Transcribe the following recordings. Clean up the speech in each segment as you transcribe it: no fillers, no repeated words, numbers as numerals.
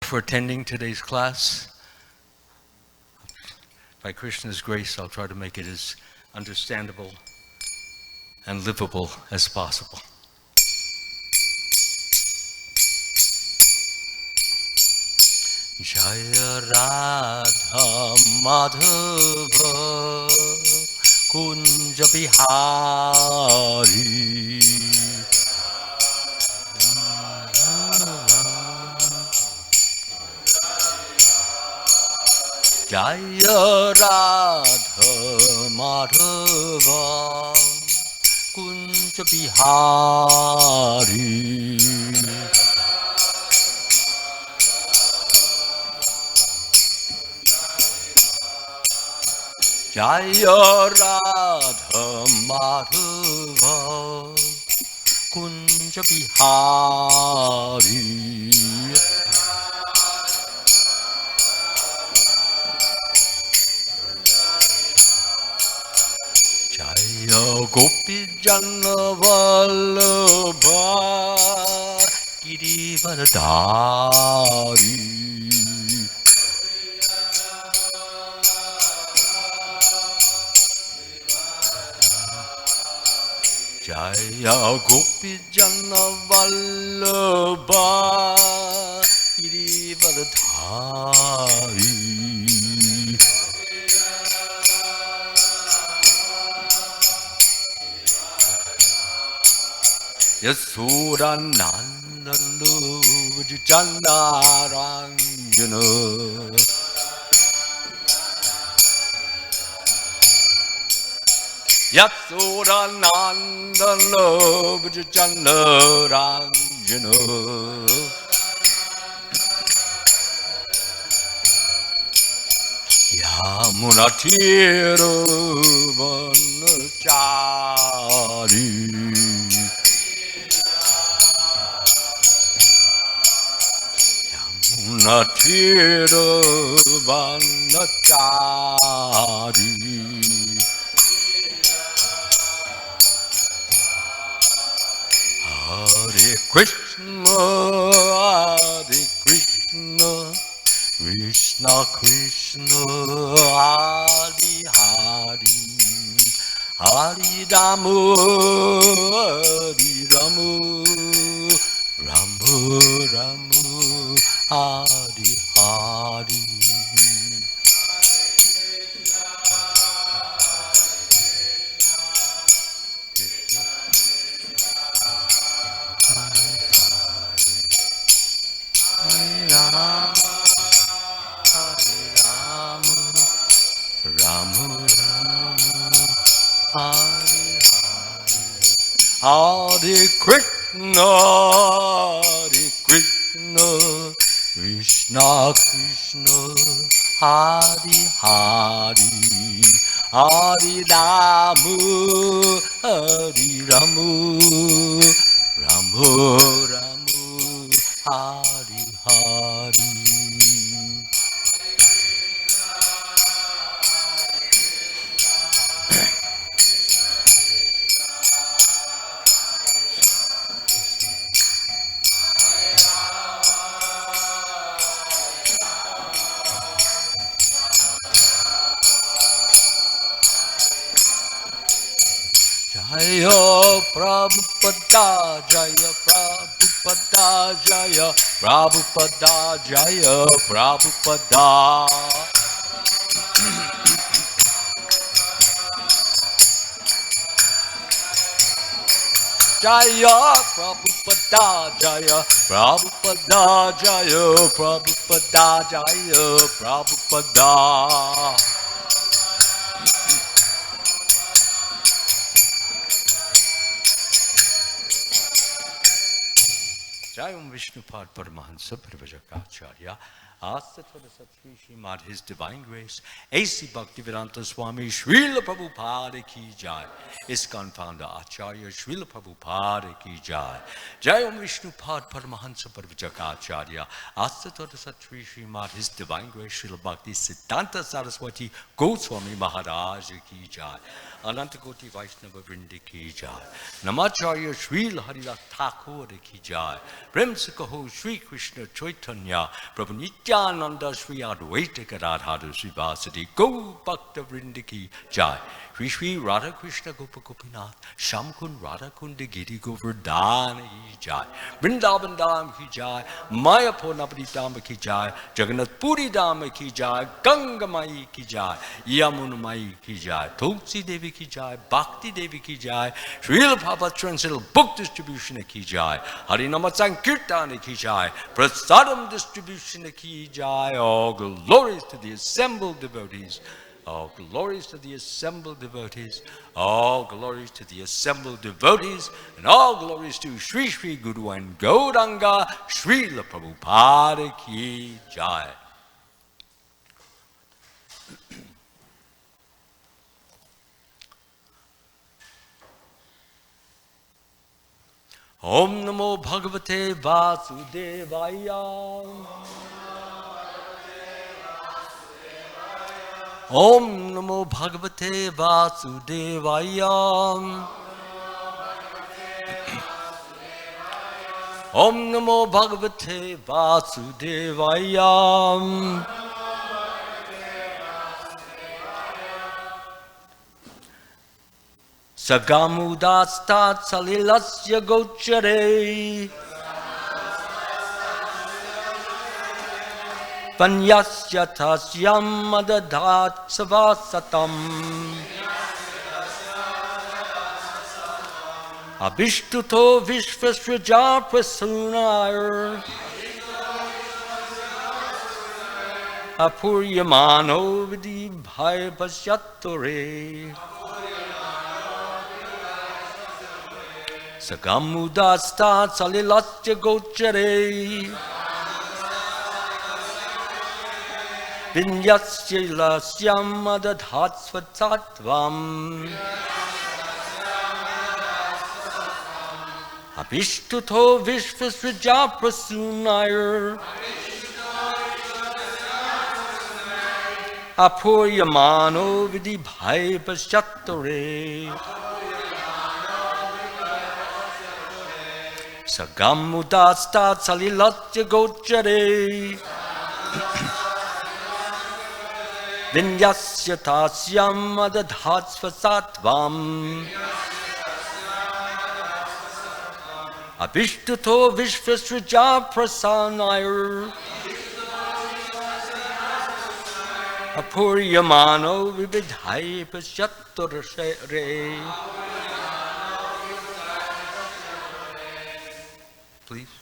for attending today's class. By Krishna's grace, I'll try to make it as understandable and livable as possible. Jaya Radha Madhava Kunja Bihari Jaya Radha Madhava Kunja Bihari Jaya Radha Madhava Kunja Bihari Jaya Gopi Jana Vallabha Girivardhari Jaya Gopi Jana Vallabha Girivardhari Yasura Nandana Vijana Ranjana Yasura Nandana Vijana Ranjana Yamuna Tira Vanachari Natira Vanachari Hare Krishna Krishna Krishna Hare Hare Hare Rama Rama Rama Hare Hare Hare Krishna Krishna Krishna Hare Hare Hare Rama Rama Rama Hare Hare Jaya Prabhupada, Jaya Prabhupada, Jaya Prabhupada, Jaya Prabhupada. Jaya Prabhupada, Jaya Prabhupada, Jaya Prabhupada, Jaya Prabhupada. Jayam Vishnupad Paramahansa Parvajakacharya Asatvara Satri Srimad His Divine Grace A.C. Bhaktivedanta Swami Srila Prabhupada Ki Jai ISKCON Founder Acharya Srila Prabhupada Ki Jai Jayam Vishnupad Paramahansa Parvajakacharya Asatvara Satri Srimad His Divine Grace Srila Bhakti Siddhanta Saraswati Goswami Maharaj Ki Jai Anantakoti Vaishnava Vrindi Ki Jai Namacharya Srila Haridas Thakur Ki Jai Prem Se Kaho Sri Krishna Chaitanya Prabhu Nityananda Sri Advaita Gadadhara Srivasadi Go Bhakta Vrindaki Jai Sri Sri Radha Krishna Gopa Gopinath Shamkun Radha Kundi Giri Govardhana Jai Vrindavan Dham Ki Jai Mayapur Navadip Dham Ki Jai Jagannath Puri Dham Ki Jai Ganga Mai Ki Jai Yamuna Mai Ki Jai Tulsi Devi Ki Jai Bhakti Devi Ki Jai Srila Prabhupada Transcendental Book Distribution Ki Jai Harinama Sankirtan Ki Jai Prasadam Distribution Ki Jai All glories to the assembled devotees. All glories to the assembled devotees. All glories to the assembled devotees. And all glories to Sri Sri Guru and Gauranga Srila Prabhupada Ki Jai. Om Namo Bhagavate Vasudevaya. Om Namo Bhagavate Vasudevaya. Om Namo Bhagavate Vasudevaya. Sagamudastat salilasya gochare Panyasya tasyam adadat savasatam Abhishtuto vishvasraja prasunayar Apuryamano vidibhai pasyatore Sagamudastat salilasya gochare Vinyasya lasyam adadhat svatatvam Abhishtuto vishvasraja prasunayar Apuryamano vidibhai pasyatore Sagamudastat salilasya gochare Vinyasya tasyam adadhat svasatvam Abhishtuto vishvasraja prasanayar Apuryamano vividhai pasyatore. Please.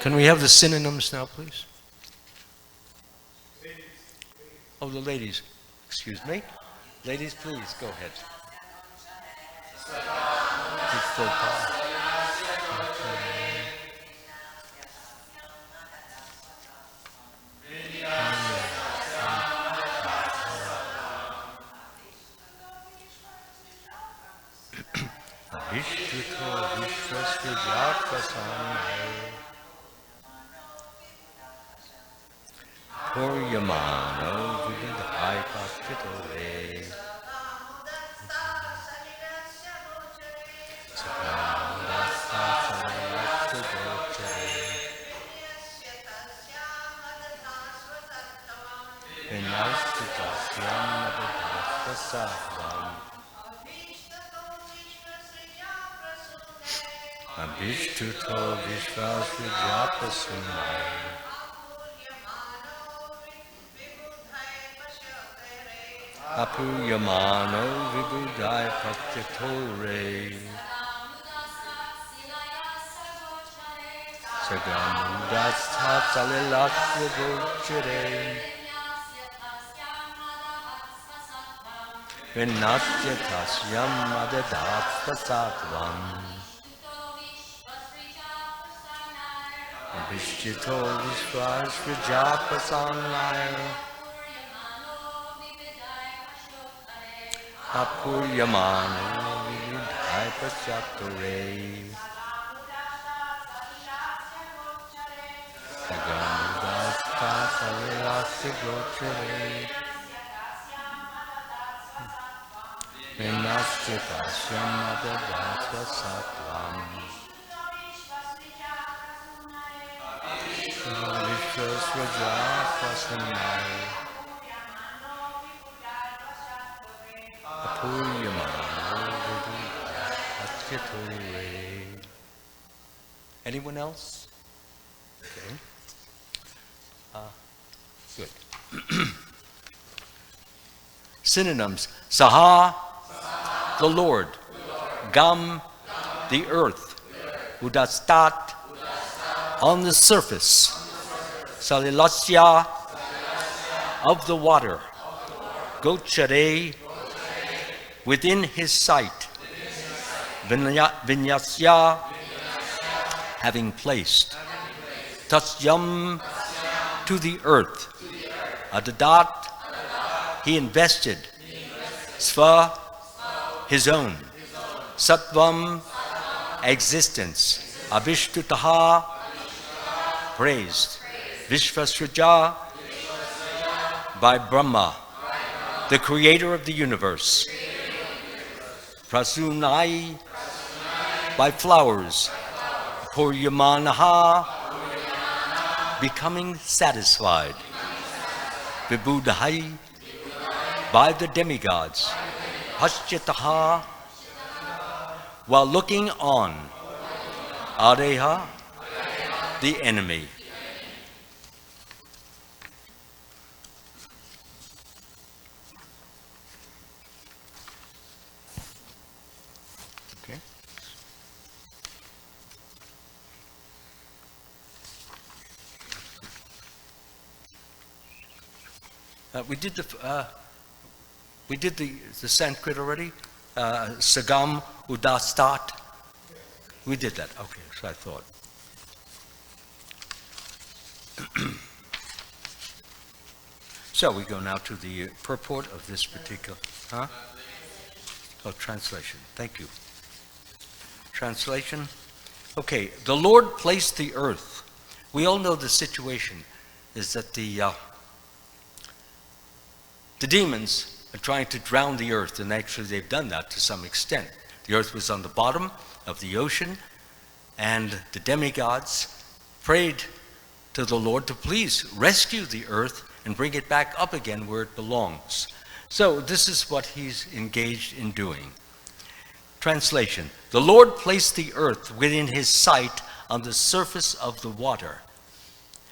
Can we have the synonyms now, please? Oh, the ladies. Excuse me. Ladies, please, go ahead. It's so far. Vishtuto Vishwasvijapasanayo Puryamano Vividhaipakchitore Sakramadastasalayaksugochare Vinastitasyam Madhadastasadvam Abhishtuto Vishwasvijapasanayo Apuyamano Vibudai Pakchitore Sagamudastha Salilasya Gochare Vinasya Tasyam Adadatta Sattvam Abhishchito Vishwasvijapasanayo Apuyamano Vividhaipakchitore Sagamudastha Salilasya Gochare Vinasya Tasyam Adadatta Sattvam Vishwasvijapasanayo Anyone else? Okay. Good. Synonyms. Saha, the Lord. Gam, the earth. Udastat, on the surface. Salilasya, of the water. Gochare, within his sight. Vinyasya, having placed. Tasyam, to the earth. Adadat, he invested. Sva, his own. Sattvam, existence. Abhishtutaha, praised. Vishvasraja, by Brahma, the creator of the universe. Prasunai, by flowers. Puryamanaha, becoming satisfied. Vibudhai, by the demigods. Paschitaha, while looking on. Areha, the enemy. Okay. We did the Sanskrit already. Sagam Udastat. We did that. Okay, so I thought. So we go now to the purport of this particular. Translation. Thank you. Translation. Okay, the Lord placed the earth. We all know the situation is that the demons are trying to drown the earth, and actually they've done that to some extent. The earth was on the bottom of the ocean, and the demigods prayed to the Lord to please rescue the earth and bring it back up again where it belongs. So this is what he's engaged in doing. Translation. The Lord placed the earth within his sight on the surface of the water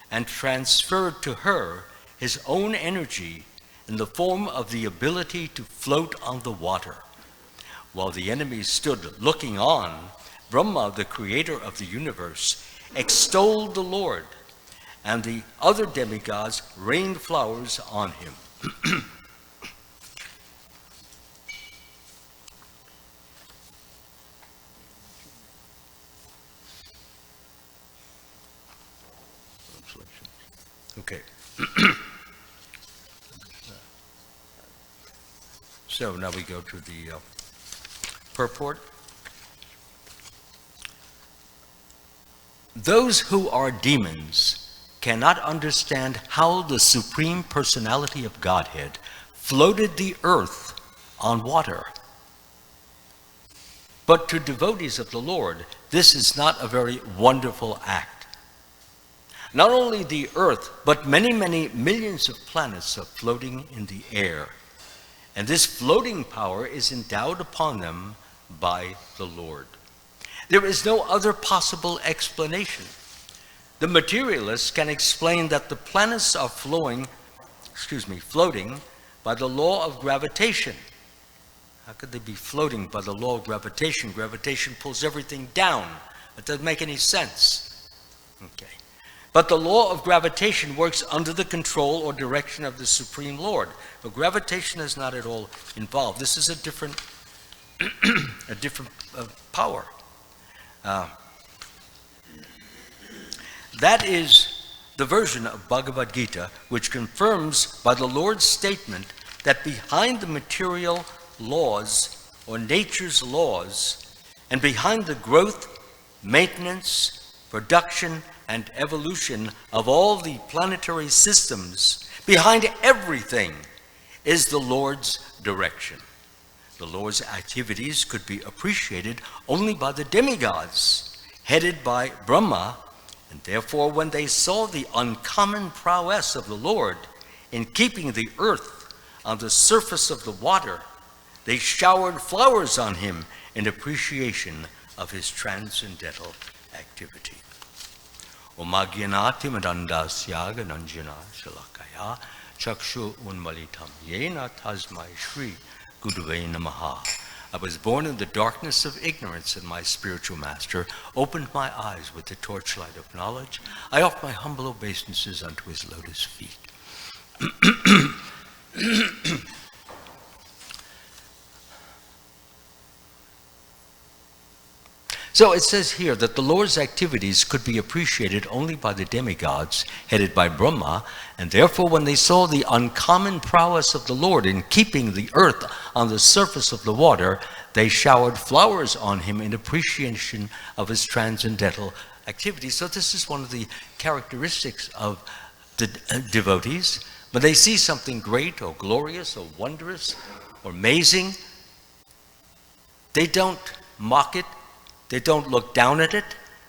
and transferred to her his own energy in the form of the ability to float on the water. While the enemies stood looking on, Brahma, the creator of the universe, extolled the Lord, and the other demigods rained flowers on him. Okay. So now we go to the purport. Those who are demons cannot understand how the Supreme Personality of Godhead floated the earth on water. But to devotees of the Lord, this is not a very wonderful act. Not only the earth, but many, many millions of planets are floating in the air. And this floating power is endowed upon them by the Lord. There is no other possible explanation. The materialists can explain that the planets are floating by the law of gravitation. How could they be floating by the law of gravitation? Gravitation pulls everything down. It doesn't make any sense. Okay. But the law of gravitation works under the control or direction of the Supreme Lord. But gravitation is not at all involved. This is a different power. That is the version of Bhagavad Gita which confirms by the Lord's statement that behind the material laws or nature's laws and behind the growth, maintenance, production, and evolution of all the planetary systems, behind everything is the Lord's direction. The Lord's activities could be appreciated only by the demigods, headed by Brahma, and therefore when they saw the uncommon prowess of the Lord in keeping the earth on the surface of the water, they showered flowers on him in appreciation of his transcendental activity. Omagyanati madandasya gananjana shalakaya chakshu unmalitam yena tasmai shri Guruvai Namaha. I was born in the darkness of ignorance, and my spiritual master opened my eyes with the torchlight of knowledge. I offer my humble obeisances unto his lotus feet. So it says here that the Lord's activities could be appreciated only by the demigods, headed by Brahma, and therefore when they saw the uncommon prowess of the Lord in keeping the earth on the surface of the water, they showered flowers on him in appreciation of his transcendental activity. So this is one of the characteristics of the devotees. When they see something great or glorious or wondrous or amazing, they don't mock it. They don't look down at it,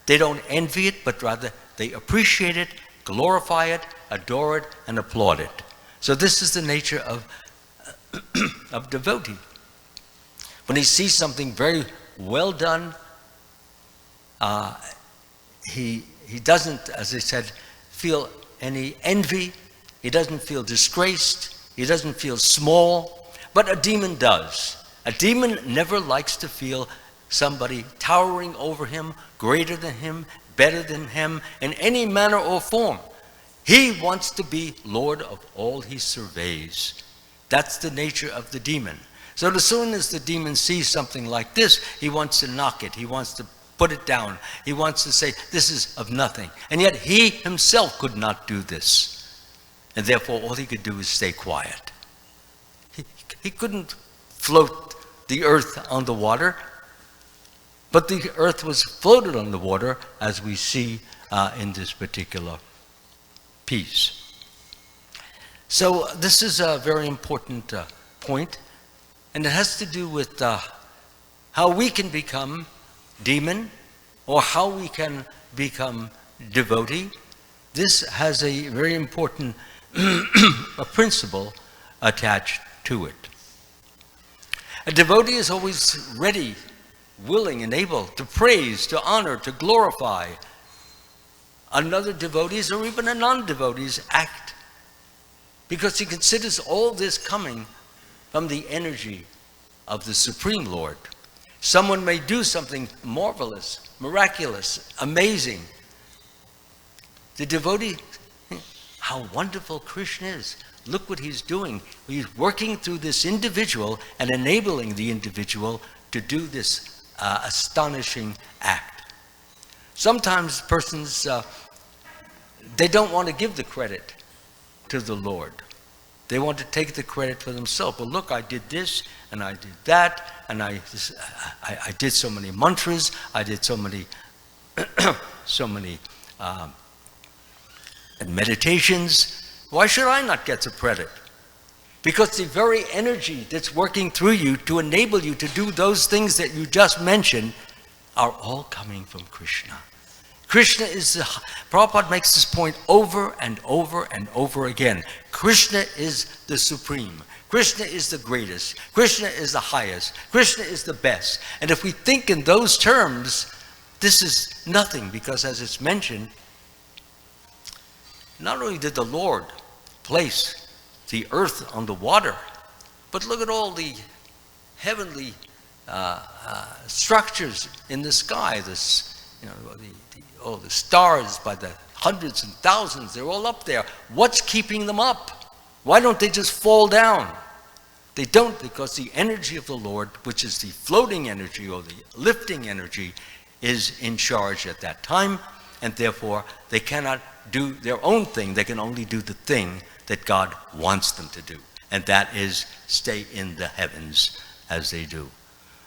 they don't envy it, but rather they appreciate it, glorify it, adore it, and applaud it. So this is the nature of, of devotee. When he sees something very well done, he doesn't, as I said, feel any envy, he doesn't feel disgraced, he doesn't feel small, but a demon does. A demon never likes to feel somebody towering over him, greater than him, better than him, in any manner or form. He wants to be Lord of all he surveys. That's the nature of the demon. So as soon as the demon sees something like this, he wants to knock it, he wants to put it down, he wants to say, this is of nothing. And yet he himself could not do this. And therefore all he could do is stay quiet. He couldn't float the earth on the water, but the earth was floated on the water, as we see in this particular piece. So this is a very important point, and it has to do with how we can become demon, or how we can become devotee. This has a very important a principle attached to it. A devotee is always ready, willing and able to praise, to honor, to glorify another devotee's or even a non-devotee's act, because he considers all this coming from the energy of the Supreme Lord. Someone may do something marvelous, miraculous, amazing, The devotee, how wonderful Krishna is. Look what he's doing. He's working through this individual and enabling the individual to do this astonishing act. Sometimes persons, they don't want to give the credit to the Lord. They want to take the credit for themselves. Well, look, I did this, and I did that, and I did so many mantras, I did so many, meditations. Why should I not get the credit? Because the very energy that's working through you to enable you to do those things that you just mentioned are all coming from Krishna. Krishna is the, Prabhupada makes this point over and over and over again. Krishna is the supreme. Krishna is the greatest. Krishna is the highest. Krishna is the best. And if we think in those terms, this is nothing, because as it's mentioned, not only did the Lord place the earth on the water, but look at all the heavenly structures in the sky. This, all the stars by the hundreds and thousands, they're all up there. What's keeping them up? Why don't they just fall down? They don't, because the energy of the Lord, which is the floating energy or the lifting energy, is in charge at that time, and therefore they cannot do their own thing. They can only do the thing that God wants them to do, and that is stay in the heavens as they do.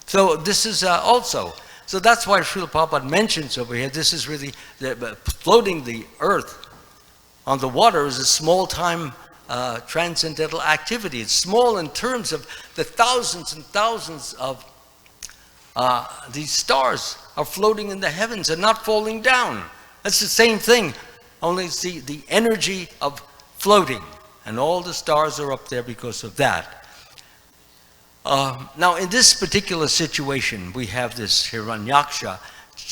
So this is also, so that's why Srila Prabhupada mentions over here, this is really, floating the earth on the water is a small-time transcendental activity. It's small in terms of the thousands and thousands of these stars are floating in the heavens and not falling down. That's the same thing, only it's the energy of floating, and all the stars are up there because of that. Now, in this particular situation, we have this Hiranyaksha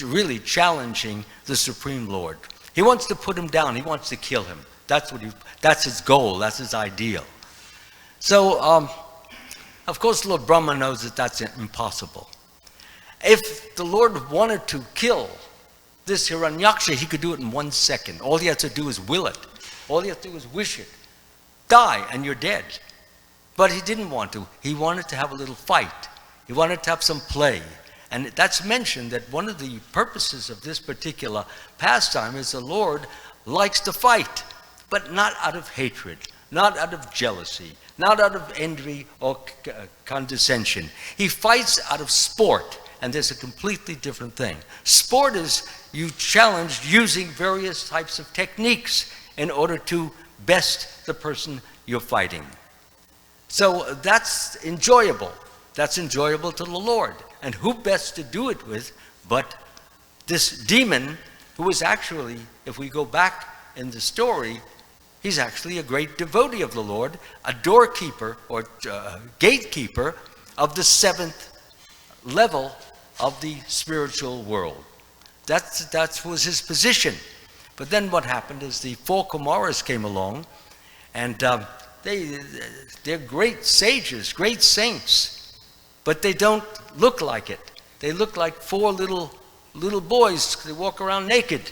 really challenging the Supreme Lord. He wants to put him down. He wants to kill him. That's his goal. That's his ideal. So, of course, Lord Brahma knows that that's impossible. If the Lord wanted to kill this Hiranyaksha, he could do it in 1 second. All he has to do is will it. All he has to do is wish it. Die, and you're dead. But he didn't want to. He wanted to have a little fight. He wanted to have some play. And that's mentioned that one of the purposes of this particular pastime is the Lord likes to fight, but not out of hatred, not out of jealousy, not out of envy or condescension. He fights out of sport, and there's a completely different thing. Sport is you challenged using various types of techniques in order to best the person you're fighting. So that's enjoyable. That's enjoyable to the Lord. And who best to do it with but this demon, who is actually, if we go back in the story, he's actually a great devotee of the Lord, a doorkeeper or gatekeeper of the 7th level of the spiritual world. That was his position. But then what happened is the 4 Kumaras came along, and they're great sages, great saints, but they don't look like it. They look like 4 little boys. They walk around naked.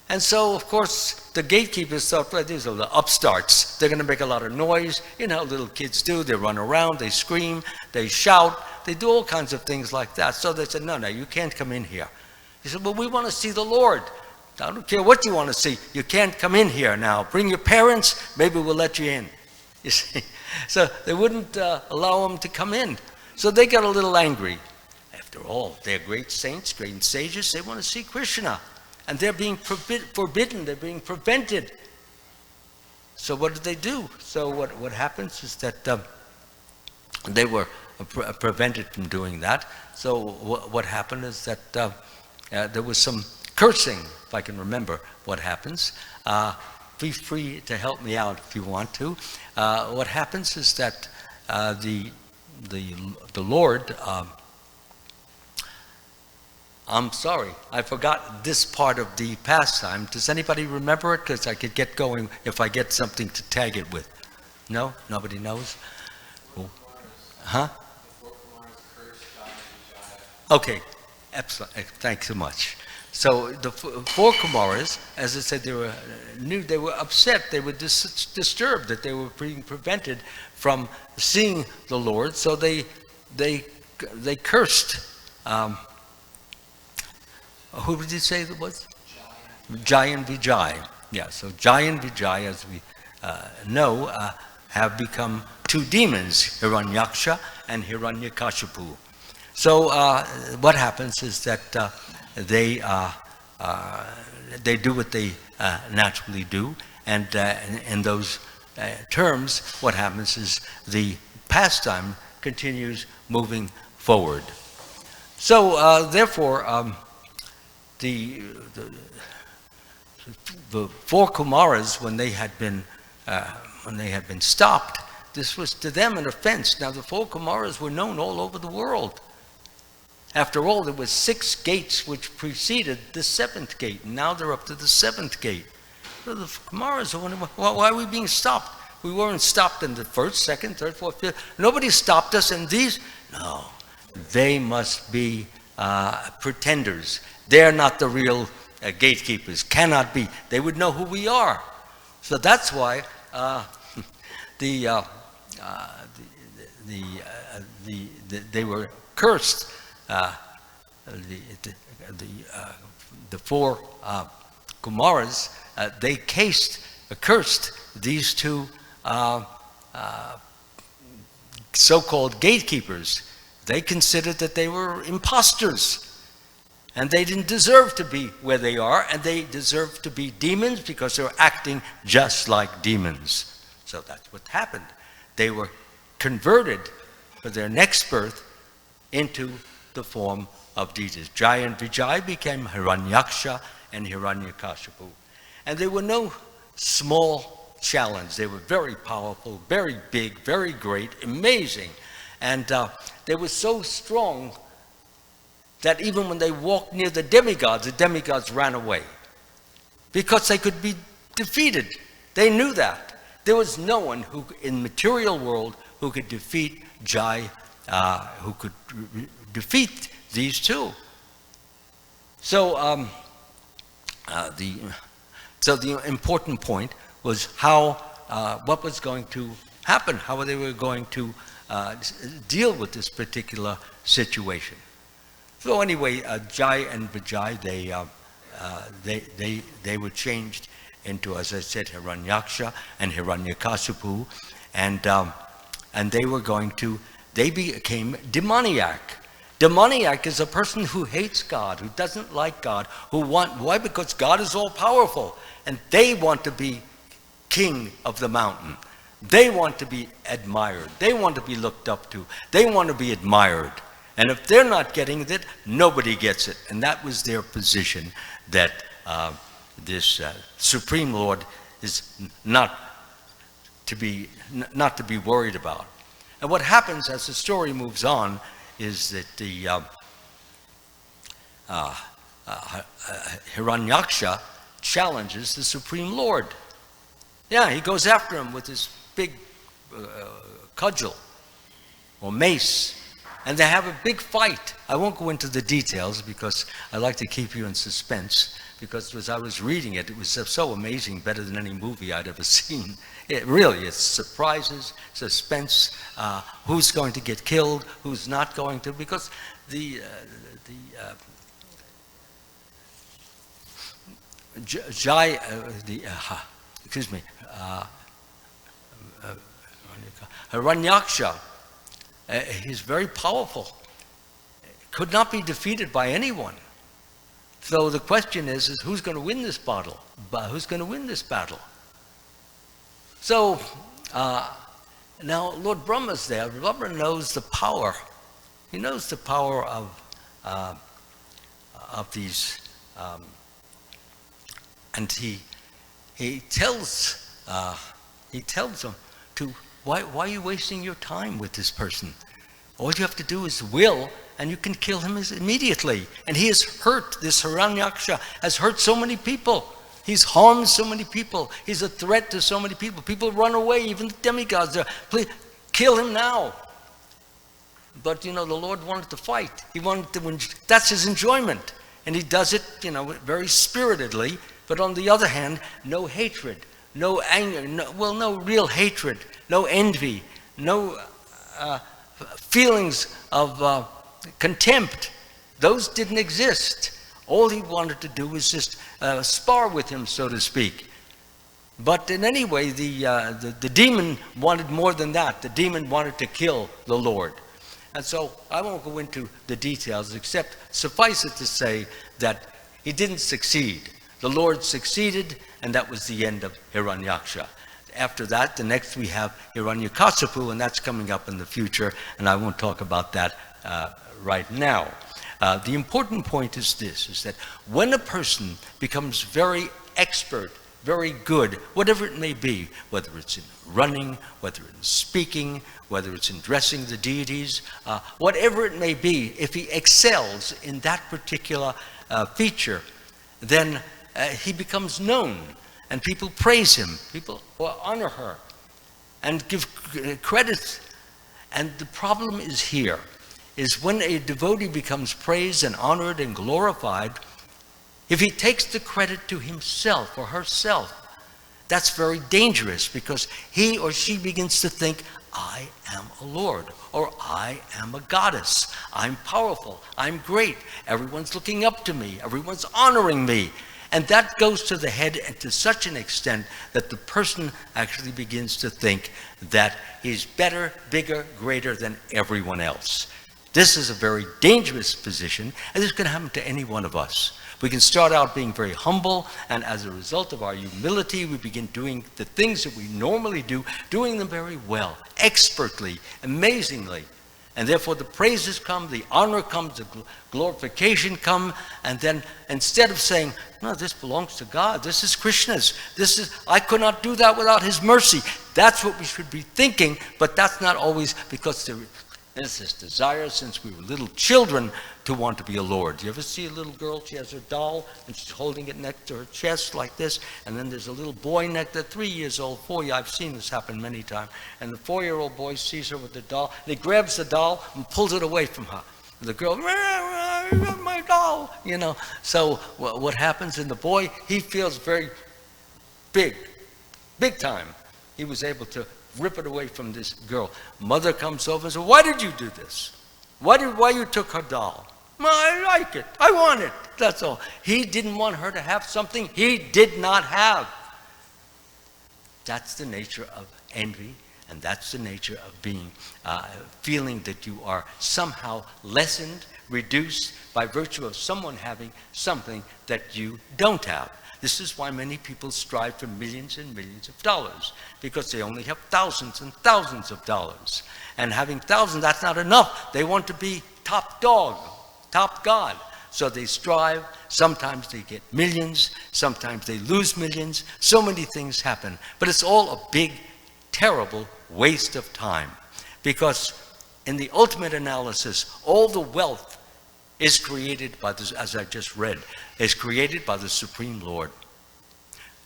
And so, of course, the gatekeepers thought, well, these are the upstarts. They're going to make a lot of noise. You know how little kids do. They run around, they scream, they shout, they do all kinds of things like that. So they said, no, you can't come in here. He said, well, we want to see the Lord. I don't care what you want to see. You can't come in here now. Bring your parents, maybe we'll let you in. You see? So they wouldn't allow them to come in. So they got a little angry. After all, they're great saints, great sages. They want to see Krishna. And they're being forbidden. They're being prevented. So what did they do? So what happens is that they were prevented from doing that. So what happened is that there was some cursing, if I can remember what happens. Be free to help me out if you want to. What happens is that the Lord, I'm sorry, I forgot this part of the pastime. Does anybody remember it? Because I could get going if I get something to tag it with. No? Nobody knows? Huh? Okay, excellent. Thanks so much. So the four Kumaras, as I said, they were upset, they were disturbed that they were being prevented from seeing the Lord. So they cursed. Who did you say it was? Jai and Vijay. Yeah. So Jai and Vijay, as we know, have become two demons, Hiranyaksha and Hiranyakashipu. So what happens is that they do what they naturally do, and in those terms, what happens is the pastime continues moving forward. So therefore, the four Kumaras, when they had been stopped, this was to them an offense. Now the four Kumaras were known all over the world. After all, there were 6 gates which preceded the 7th gate, and now they're up to the 7th gate. So the Kumaras are wondering, well, why are we being stopped? We weren't stopped in the 1st, 2nd, 3rd, 4th, 5th. Nobody stopped us in these. No, they must be pretenders. They're not the real gatekeepers. Cannot be. They would know who we are. So that's why they were cursed. The four Kumaras, they cursed these two so-called gatekeepers. They considered that they were imposters, and they didn't deserve to be where they are, and they deserved to be demons because they were acting just like demons. So that's what happened. They were converted for their next birth into the form of deities. Jai and Vijay became Hiranyaksha and Hiranyakashipu. And they were no small challenge. They were very powerful, very big, very great, amazing. And they were so strong that even when they walked near the demigods ran away because they could be defeated. They knew that. There was no one who, in material world, who could defeat Jai, who could defeat these two. So the important point was what was going to happen, how they were going to deal with this particular situation. So anyway, Jai and Vijay, they were changed into, as I said, Hiranyaksha and Hiranyakashipu, and they became demoniac. Demoniac is a person who hates God, who doesn't like God, why? Because God is all powerful, and they want to be king of the mountain. They want to be admired. They want to be looked up to. They want to be admired. And if they're not getting it, nobody gets it. And that was their position, that this Supreme Lord is not to be worried about. And what happens as the story moves on is that the Hiranyaksha challenges the Supreme Lord. Yeah, he goes after him with his big cudgel or mace, and they have a big fight. I won't go into the details because I like to keep you in suspense, because as I was reading it, it was so amazing, better than any movie I'd ever seen. It's surprises, suspense, who's going to get killed, who's not going to, because Hiranyaksha, he's very powerful, could not be defeated by anyone. So the question is who's going to win this battle? Who's going to win this battle? So now Lord Brahma's there. Brahma knows the power. He knows the power of these, and he tells them to why are you wasting your time with this person? All you have to do is will, and you can kill him immediately. And he has hurt, this Hiranyaksha has hurt so many people. He's harmed so many people. He's a threat to so many people. People run away, even the demigods. Please, kill him now. But the Lord wanted to fight. He wanted to, that's his enjoyment. And he does it, very spiritedly, but on the other hand, no hatred, no anger, no real hatred, no envy, no feelings of contempt. Those didn't exist. All he wanted to do was just spar with him, so to speak. But in any way, the demon wanted more than that. The demon wanted to kill the Lord. And so I won't go into the details, except suffice it to say that he didn't succeed. The Lord succeeded, and that was the end of Hiranyaksha. After that, the next we have Hiranyakasipu, and that's coming up in the future, and I won't talk about that right now. The important point is this, is that when a person becomes very expert, very good, whatever it may be, whether it's in running, whether it's speaking, whether it's in dressing the deities, whatever it may be, if he excels in that particular feature, then he becomes known, and people praise him, people honor her, and give credit. And the problem is here, is when a devotee becomes praised and honored and glorified, if he takes the credit to himself or herself, that's very dangerous, because he or she begins to think, I am a lord, or I am a goddess. I'm powerful, I'm great, everyone's looking up to me, everyone's honoring me. And that goes to the head and to such an extent that the person actually begins to think that he's better, bigger, greater than everyone else. This is a very dangerous position, and this can happen to any one of us. We can start out being very humble, and as a result of our humility, we begin doing the things that we normally do, doing them very well, expertly, amazingly. And therefore the praises come, the honor comes, the glorification come, and then instead of saying, no, this belongs to God, this is Krishna's, I could not do that without his mercy. That's what we should be thinking, but that's not always, because there's this desire since we were little children to want to be a lord. Do you ever see a little girl, she has her doll, and she's holding it next to her chest like this, and then there's a little boy next to 3 years old, 4 years, I've seen this happen many times, and the 4-year-old boy sees her with the doll, and he grabs the doll and pulls it away from her. And the girl, my doll, So what happens in the boy, he feels very big time. He was able to rip it away from this girl. Mother comes over and says, why did you do this? Why you took her doll? Well, I like it. I want it. That's all. He didn't want her to have something he did not have. That's the nature of envy, and that's the nature of being, feeling that you are somehow lessened, reduced by virtue of someone having something that you don't have. This is why many people strive for millions and millions of dollars, because they only have thousands and thousands of dollars. And having thousands, that's not enough. They want to be top dog, top god. So they strive. Sometimes they get millions. Sometimes they lose millions. So many things happen. But it's all a big, terrible waste of time. Because in the ultimate analysis, all the wealth is created by this, as I just read, is created by the Supreme Lord.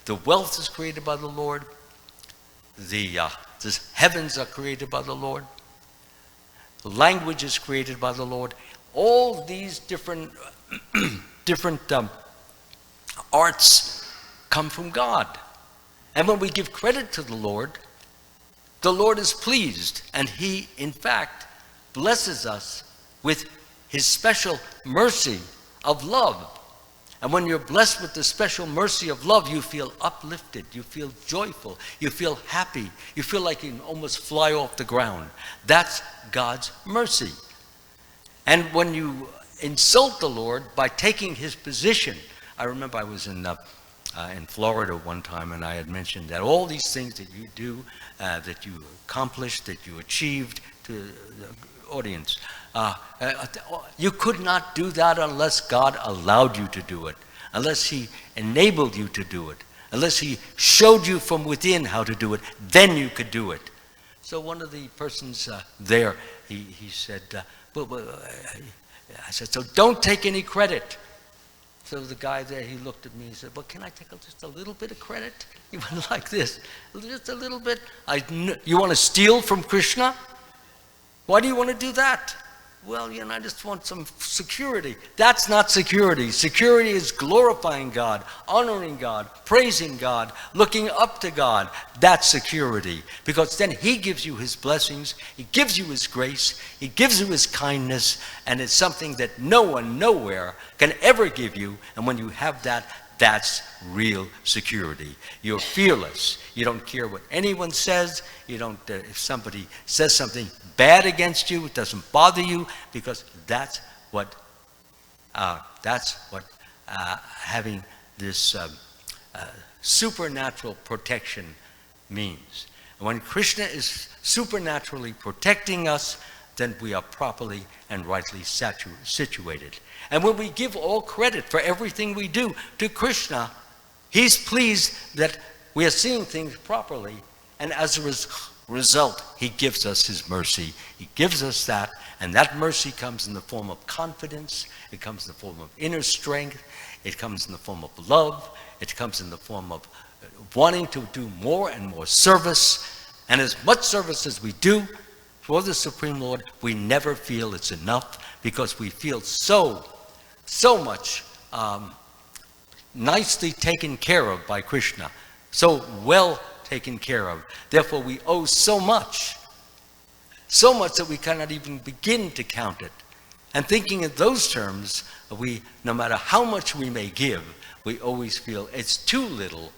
The wealth is created by the Lord. The heavens are created by the Lord. The language is created by the Lord. All these different arts come from God. And when we give credit to the Lord is pleased, and he, in fact, blesses us with his special mercy of love. And when you're blessed with the special mercy of love, you feel uplifted, you feel joyful, you feel happy, you feel like you can almost fly off the ground. That's God's mercy. And when you insult the Lord by taking his position, I remember I was in Florida one time, and I had mentioned that all these things that you do, that you accomplished, that you achieved to the audience, you could not do that unless God allowed you to do it, unless he enabled you to do it, unless he showed you from within how to do it, then you could do it. So one of the persons there, he said, I said, so don't take any credit. So the guy there, he looked at me, he said, well, can I take just a little bit of credit? He went like this, just a little bit. You want to steal from Krishna? Why do you want to do that? well, I just want some security. That's not security. Security is glorifying God, honoring God, praising God, looking up to God. That's security. Because then he gives you his blessings, he gives you his grace, he gives you his kindness, and it's something that no one, nowhere can ever give you. And when you have that, that's real security. You're fearless. You don't care what anyone says. You don't, if somebody says something bad against you, it doesn't bother you, because that's what having this supernatural protection means. And when Krishna is supernaturally protecting us, then we are properly and rightly situated. And when we give all credit for everything we do to Krishna, he's pleased that we are seeing things properly, and as a result, he gives us his mercy. He gives us that, and that mercy comes in the form of confidence, it comes in the form of inner strength, it comes in the form of love, it comes in the form of wanting to do more and more service, and as much service as we do for the Supreme Lord, we never feel it's enough, because we feel so much nicely taken care of by Krishna, so well taken care of. Therefore, we owe so much that we cannot even begin to count it. And thinking in those terms, no matter how much we may give, we always feel it's too little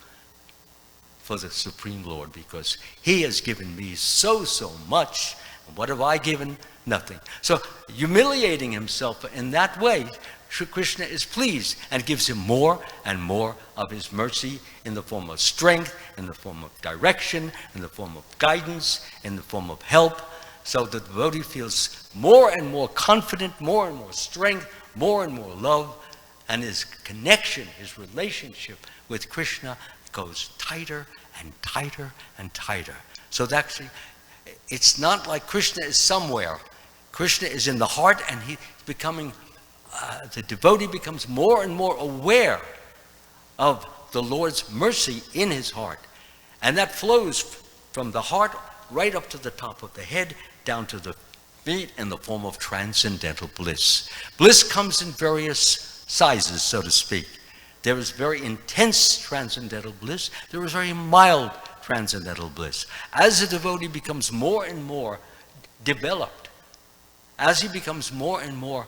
for the Supreme Lord, because he has given me so much. And what have I given? Nothing. So humiliating himself in that way, Sri Krishna is pleased and gives him more and more of his mercy in the form of strength, in the form of direction, in the form of guidance, in the form of help. So the devotee feels more and more confident, more and more strength, more and more love, and his connection, his relationship with Krishna goes tighter and tighter and tighter. So that actually, it's not like Krishna is somewhere. Krishna is in the heart, and he's becoming, the devotee becomes more and more aware of the Lord's mercy in his heart. And that flows from the heart right up to the top of the head, down to the feet, in the form of transcendental bliss. Bliss comes in various sizes, so to speak. There is very intense transcendental bliss. There is very mild transcendental bliss. As the devotee becomes more and more developed, as he becomes more and more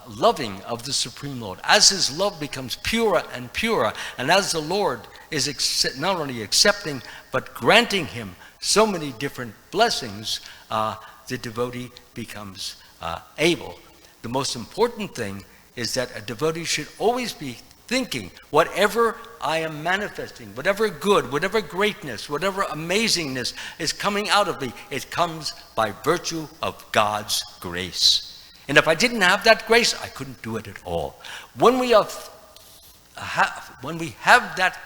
loving of the Supreme Lord, as his love becomes purer and purer, and as the Lord is not only accepting but granting him so many different blessings, the devotee becomes able. The most important thing is that a devotee should always be thinking, whatever I am manifesting, whatever good, whatever greatness, whatever amazingness is coming out of me, it comes by virtue of God's grace. And if I didn't have that grace, I couldn't do it at all. When we have that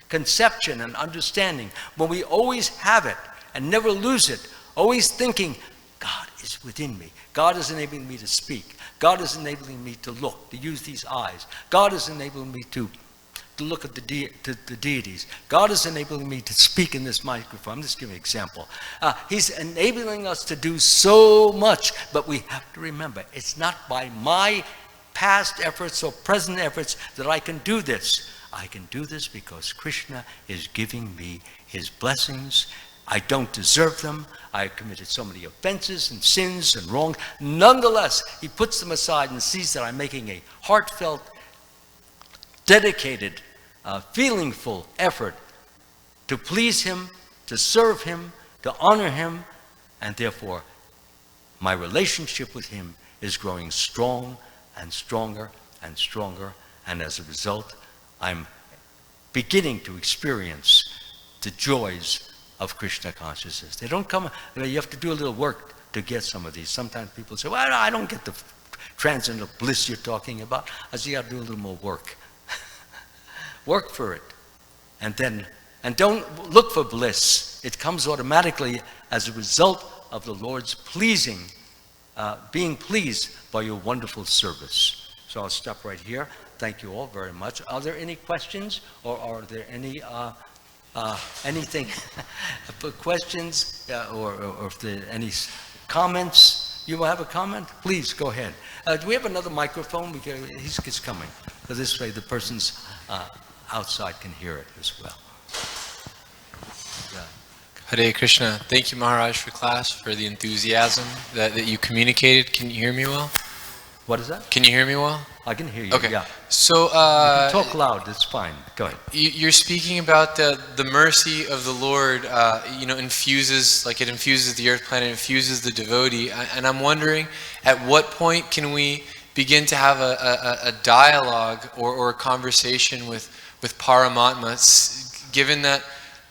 conception and understanding, when we always have it and never lose it, always thinking, God is within me. God is enabling me to speak. God is enabling me to look, to use these eyes. God is enabling me to look at the deities. God is enabling me to speak in this microphone. I'm just giving an example. He's enabling us to do so much, but we have to remember, it's not by my past efforts or present efforts that I can do this. I can do this because Krishna is giving me his blessings. I don't deserve them. I committed so many offenses and sins and wrongs. Nonetheless, he puts them aside and sees that I'm making a heartfelt, dedicated, feelingful effort to please him, to serve him, to honor him, and therefore my relationship with him is growing strong and stronger and stronger, and as a result, I'm beginning to experience the joys of Krishna consciousness. They don't come, you have to do a little work to get some of these. Sometimes people say, well, I don't get the transcendental bliss you're talking about. I say, you have to do a little more work. Work for it. And don't look for bliss. It comes automatically as a result of the Lord's being pleased by your wonderful service. So I'll stop right here. Thank you all very much. Are there any questions, or are there any anything questions, or if there are any comments? you have a comment? Please, go ahead. Do we have another microphone? He's coming. So this way the person's outside can hear it as well. Hare Krishna. Thank you, Maharaj, for class, for the enthusiasm that you communicated. Can you hear me well? What is that? Can you hear me well? I can hear you, okay. Yeah. So, you can talk loud, it's fine. Go ahead. You're speaking about the mercy of the Lord, infuses the earth planet, infuses the devotee. And I'm wondering, at what point can we begin to have a dialogue or a conversation with Paramatma, given that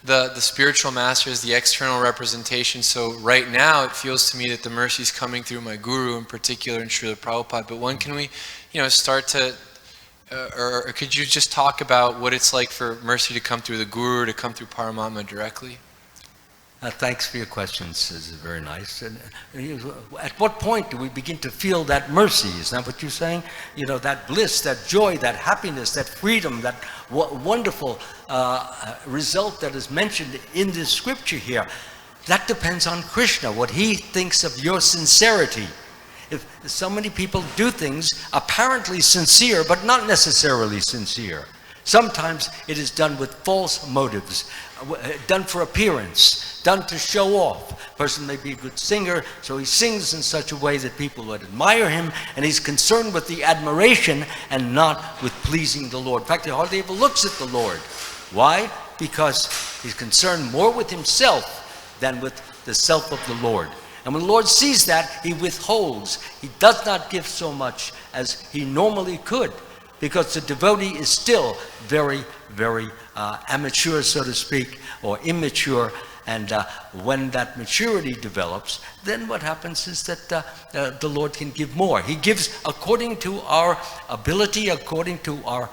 the spiritual master is the external representation? So right now it feels to me that the mercy is coming through my guru in particular, and Srila Prabhupada. But when can we, start to, or could you just talk about what it's like for mercy to come through the guru, to come through Paramatma directly? Thanks for your questions. This is very nice. And at what point do we begin to feel that mercy? Is that what you're saying? That bliss, that joy, that happiness, that freedom, that wonderful result that is mentioned in this scripture here. That depends on Krishna, what he thinks of your sincerity. If so many people do things apparently sincere, but not necessarily sincere. Sometimes it is done with false motives, done for appearance, done to show off. A person may be a good singer, so he sings in such a way that people would admire him, and he's concerned with the admiration and not with pleasing the Lord. In fact, he hardly ever looks at the Lord. Why? Because he's concerned more with himself than with the self of the Lord. And when the Lord sees that, he withholds. He does not give so much as he normally could, because the devotee is still very, very amateur, so to speak, or immature. And when that maturity develops, then what happens is that the Lord can give more. He gives according to our ability, according to our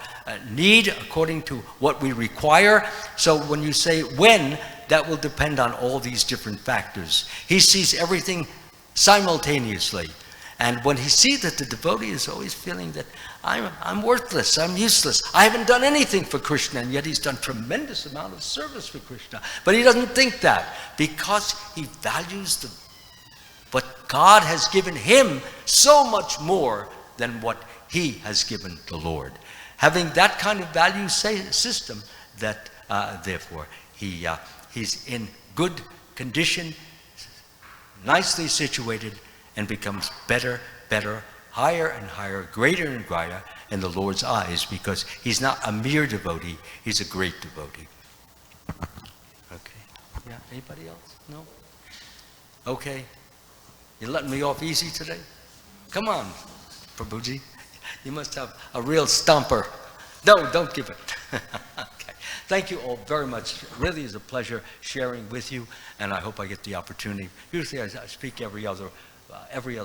need, according to what we require. So when you say when, that will depend on all these different factors. He sees everything simultaneously. And when he sees that the devotee is always feeling that I'm worthless, I'm useless, I haven't done anything for Krishna, and yet he's done tremendous amount of service for Krishna. But he doesn't think that, because he values what God has given him so much more than what he has given the Lord. Having that kind of value system, that therefore he's in good condition, nicely situated, and becomes better, higher and higher, greater and greater in the Lord's eyes, because he's not a mere devotee, he's a great devotee. Okay. Yeah, anybody else? No? Okay. You're letting me off easy today? Come on, Prabhuji. You must have a real stomper. No, don't give it. Okay. Thank you all very much. It really is a pleasure sharing with you, and I hope I get the opportunity. Usually I speak every other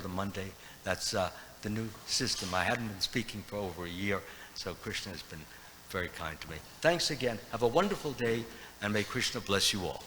Monday. That's the new system. I hadn't been speaking for over a year, so Krishna has been very kind to me. Thanks again. Have a wonderful day, and may Krishna bless you all.